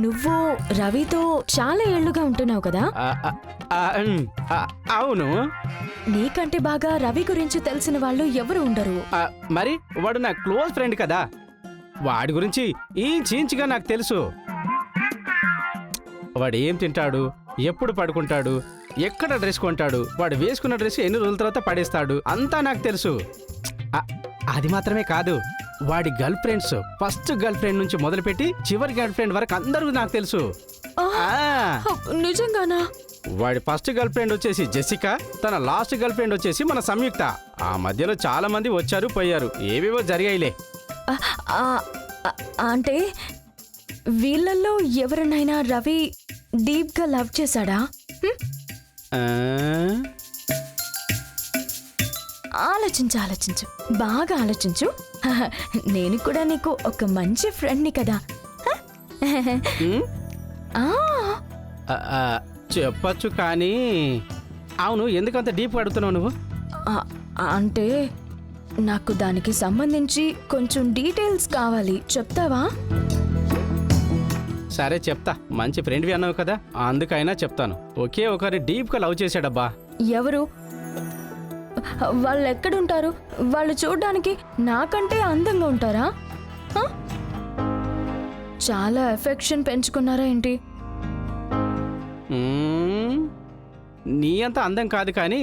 నువ్వు రవితో చాలా ఏళ్లుగా ఉంటున్నావు కదా? అవును. నీకంటే బాగా రవి గురించి తెలిసిన వాళ్ళు ఎవరు ఉండరు. మరి వాడు నా క్లోజ్ ఫ్రెండ్ కదా, వాడి గురించి ఈ చీంచిగా నాకు తెలుసు. వాడు ఏం తింటాడు, ఎప్పుడు పడుకుంటాడు, ఎక్కడ డ్రెస్ కొంటాడు, వాడు వేసుకున్న డ్రెస్ ఎన్ని రోజుల తర్వాత పడేస్తాడు, అంతా నాకు తెలుసు. అది మాత్రమే కాదు, వాడి girl friends, first girl friend నుంచి మొదలుపెట్టి చివరి గర్ల్ ఫ్రెండ్ వరకు అందరూ నాకు తెలుసు. నిజంగానా? వాడి ఫస్ట్ గర్ల్ ఫ్రెండ్ వచ్చేసి జెసికా, తన లాస్ట్ గర్ల్ ఫ్రెండ్ వచ్చేసి మన సంయుక్త. ఆ మధ్యలో చాలా మంది వచ్చారు పోయారు, ఏవేవో జరిగాయిలే. అంటే వీళ్ళల్లో ఎవరినైనా రవి డీప్ గా లవ్ చేశాడా? ఆలోచించు, బాగా ఆలోచించు. నేను కూడా నీకు ఒక మంచి ఫ్రెండ్ని కదా. చెప్పచ్చు కానీ, అవును ఎందుకంత డీప్ అడుగుతున్నావు నువ్వు? అంటే నాకు దానికి సంబంధించి కొంచెం డీటెయిల్స్ కావాలి, చెప్తావా? సరే చెప్తా, మంచి ఫ్రెండ్వి అన్నావు కదా, అందుకైనా చెప్తాను. ఒకే ఒకరిని డీప్గా లవ్ చేశాడబ్బా. ఎవరు? వాళ్ళు ఎక్కడుంటారు? వాళ్ళు చూడ్డానికి నాకంటే అందంగా ఉంటారా? చాలా ఎఫెక్షన్ పెంచుకున్నారా ఏంటి? నీ అంత అందం కాదు కానీ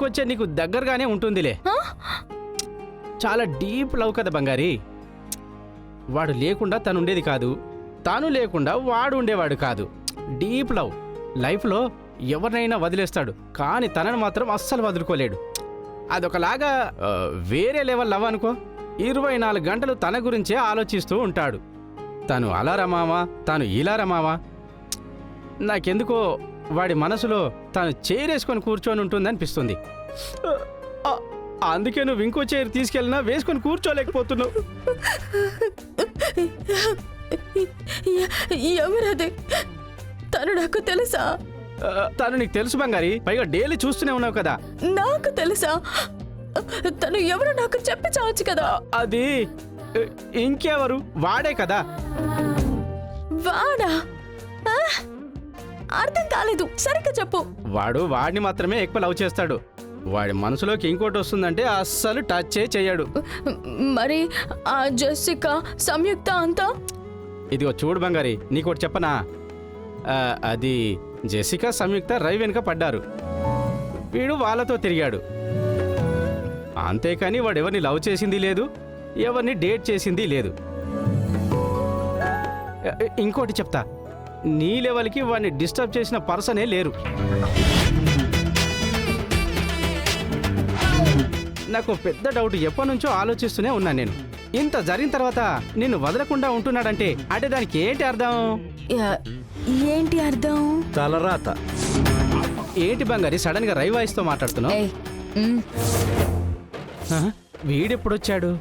కొంచెం నీకు దగ్గరగానే ఉంటుందిలే. చాలా డీప్ లవ్ కదా బంగారి. వాడు లేకుండా తను ఉండేది కాదు, తాను లేకుండా వాడు ఉండేవాడు కాదు. Deep love. లైఫ్లో ఎవరినైనా వదిలేస్తాడు కానీ తనను మాత్రం అస్సలు వదులుకోలేడు. అదొకలాగా వేరే లెవెల్ లవ్ అనుకో. 24 గంటలు తన గురించే ఆలోచిస్తూ ఉంటాడు. తను అలా రమావా, తాను ఇలా రమావా. నాకెందుకో వాడి మనసులో తాను చైరేసుకొని కూర్చొని ఉంటుందనిపిస్తుంది. అందుకే నువ్వు ఇంకో చైర్ తీసుకెళ్ళినా వేసుకొని కూర్చోలేకపోతున్నావు. ఎవరది? తను నాకు తెలుసా? తను నీకు తెలుసు బంగారి, పైగా డైలీ చూస్తూనే ఉన్నావు కదా. నాకు తెలుసా? తను ఎవరు నాకు చెప్పి చావచ్చు కదా. అది ఇంకెవరు, వాడే కదా. వాడా? అర్థం కాలేదు, సరిగ్గా చెప్పు. వాడు వాడిని మాత్రమే ఎక్కువ లవ్ చేస్తాడు. వాడి మనసులోకి ఇంకోటి వస్తుందంటే అస్సలు టచ్ చేయడు. మరి ఆ జెసికా, సంయుక్త అంతా? ఇదిగో చూడు బంగారి, నీకోటి చెప్పనా? అది జెసికా, సంయుక్త రవి వెనుక పడ్డారు. వీడు వాళ్ళతో తిరిగాడు. అంతేకాని వాడు ఎవరిని లవ్ చేసింది లేదు, ఎవరిని డేట్ చేసింది లేదు. ఇంకోటి చెప్తా, నీ లెవెల్కి వాడిని డిస్టర్బ్ చేసిన పర్సనే లేరు. నాకు పెద్ద డౌట్, ఎప్పటి నుంచో ఆలోచిస్తూనే ఉన్నాను నేను. ఇంత జరిగిన తర్వాత నిన్ను వదలకుండా ఉంటున్నాడంటే అంటే దానికి ఏంటి అర్థం? ఏంటి అర్థం? తలరాత. ఏంటి బంగారి సడన్ గా రవి వాయిస్తో మాట్లాడుతున్నావు? వీడెప్పుడొచ్చాడు?